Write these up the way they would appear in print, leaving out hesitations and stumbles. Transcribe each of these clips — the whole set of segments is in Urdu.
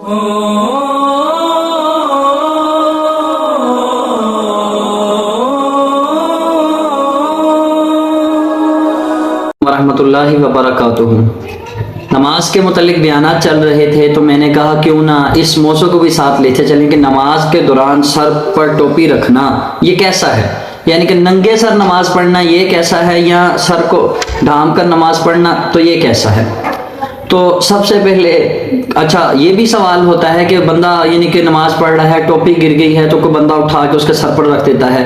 ورحمۃ اللہ وبرکاتہ۔ نماز کے متعلق بیانات چل رہے تھے تو میں نے کہا کیوں نہ اس موضوع کو بھی ساتھ لیتے چلیں کہ نماز کے دوران سر پر ٹوپی رکھنا یہ کیسا ہے، یعنی کہ ننگے سر نماز پڑھنا یہ کیسا ہے، یا سر کو ڈھانپ کر نماز پڑھنا تو یہ کیسا ہے۔ تو سب سے پہلے اچھا یہ بھی سوال ہوتا ہے کہ بندہ یعنی کہ نماز پڑھ رہا ہے، ٹوپی گر گئی ہے تو کوئی بندہ اٹھا کے اس کے سر پر رکھ دیتا ہے،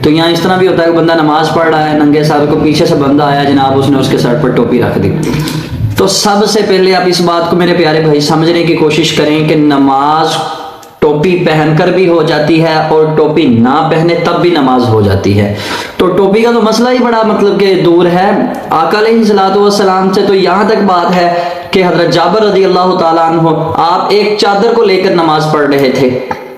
تو یہاں اس طرح بھی ہوتا ہے کہ بندہ نماز پڑھ رہا ہے ننگے سر کو، پیچھے سے بندہ آیا جناب اس نے اس کے سر پر ٹوپی رکھ دی۔ تو سب سے پہلے آپ اس بات کو میرے پیارے بھائی سمجھنے کی کوشش کریں کہ نماز ٹوپی پہن کر بھی ہو جاتی ہے اور ٹوپی نہ پہنے تب بھی نماز ہو جاتی ہے۔ تو ٹوپی کا تو مسئلہ ہی بڑا مطلب کہ دور ہے۔ آقا علیہ الصلوۃ والسلام سے تو یہاں تک بات ہے کہ حضرت جابر رضی اللہ تعالیٰ عنہ آپ ایک چادر کو لے کر نماز پڑھ رہے تھے،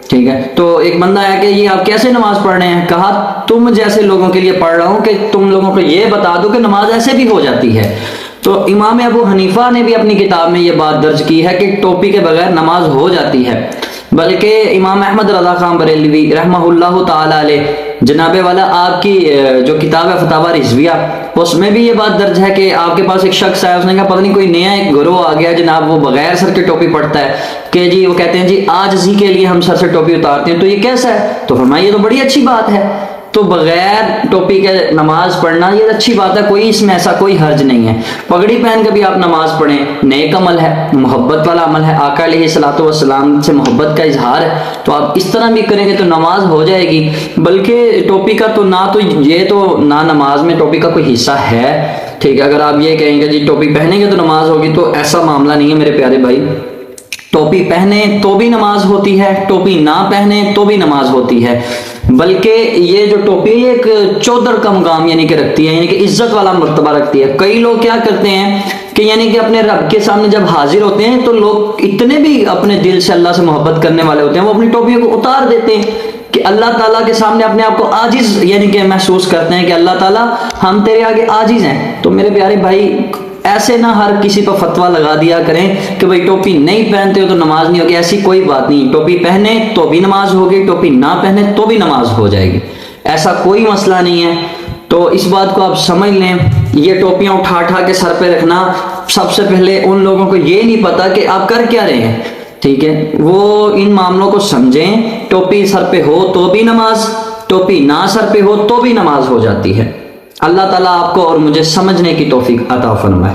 ٹھیک ہے، تو ایک بندہ ہے کہ یہ آپ کیسے نماز پڑھ رہے ہیں، کہا تم جیسے لوگوں کے لیے پڑھ رہا ہوں کہ تم لوگوں کو یہ بتا دو کہ نماز ایسے بھی ہو جاتی ہے۔ تو امام ابو حنیفہ نے بھی اپنی کتاب میں یہ بات درج کی ہے کہ ٹوپی کے بغیر نماز ہو جاتی ہے، بلکہ امام احمد رضا خان بریلوی رحمہ اللہ تعالی علیہ جناب والا آپ کی جو کتاب ہے فتاوی رضویہ اس میں بھی یہ بات درج ہے کہ آپ کے پاس ایک شخص ہے، اس نے کہا پتہ نہیں کوئی نیا ایک گروہ آ گیا جناب وہ بغیر سر کے ٹوپی پڑھتا ہے کہ جی وہ کہتے ہیں جی عاجزی کے لیے ہم سر سے ٹوپی اتارتے ہیں، تو یہ کیسا ہے؟ تو فرمایا یہ تو بڑی اچھی بات ہے، تو بغیر ٹوپی کے نماز پڑھنا یہ اچھی بات ہے، کوئی اس میں ایسا کوئی حرج نہیں ہے۔ پگڑی پہن کے بھی آپ نماز پڑھیں، نیک عمل ہے، محبت والا عمل ہے، آقا علیہ الصلوۃ والسلام سے محبت کا اظہار ہے، تو آپ اس طرح بھی کریں گے تو نماز ہو جائے گی۔ بلکہ ٹوپی کا تو نہ تو یہ تو نہ نماز میں ٹوپی کا کوئی حصہ ہے، ٹھیک ہے، اگر آپ یہ کہیں گے جی ٹوپی پہنیں گے تو نماز ہوگی تو ایسا معاملہ نہیں ہے میرے پیارے بھائی۔ ٹوپی پہنے تو بھی نماز ہوتی ہے، ٹوپی نہ پہنے تو بھی نماز ہوتی ہے، بلکہ یہ جو ٹوپی ایک چودر کا مقام یعنی کہ رکھتی ہے، یعنی کہ عزت والا مرتبہ رکھتی ہے۔ کئی لوگ کیا کرتے ہیں کہ یعنی کہ اپنے رب کے سامنے جب حاضر ہوتے ہیں تو لوگ اتنے بھی اپنے دل سے اللہ سے محبت کرنے والے ہوتے ہیں وہ اپنی ٹوپیوں کو اتار دیتے ہیں کہ اللہ تعالیٰ کے سامنے اپنے آپ کو عاجز یعنی کہ محسوس کرتے ہیں کہ اللہ تعالیٰ ہم تیرے آگے عاجز ہیں۔ تو میرے پیارے بھائی ایسے نہ ہر کسی پر فتویٰ لگا دیا کریں کہ بھئی ٹوپی نہیں پہنتے ہو تو نماز نہیں ہوگی، ایسی کوئی بات نہیں، ٹوپی پہنے تو بھی نماز ہوگی، ٹوپی نہ پہنے تو بھی نماز ہو جائے گی، ایسا کوئی مسئلہ نہیں ہے۔ تو اس بات کو آپ سمجھ لیں، یہ ٹوپیاں اٹھا کے سر پہ رکھنا، سب سے پہلے ان لوگوں کو یہ نہیں پتا کہ آپ کر کیا رہے ہیں، ٹھیک ہے، وہ ان معاملوں کو سمجھیں۔ ٹوپی سر پہ ہو تو بھی نماز، ٹوپی نہ سر پہ ہو تو بھی نماز ہو جاتی ہے۔ اللہ تعالیٰ آپ کو اور مجھے سمجھنے کی توفیق عطا فرمائے۔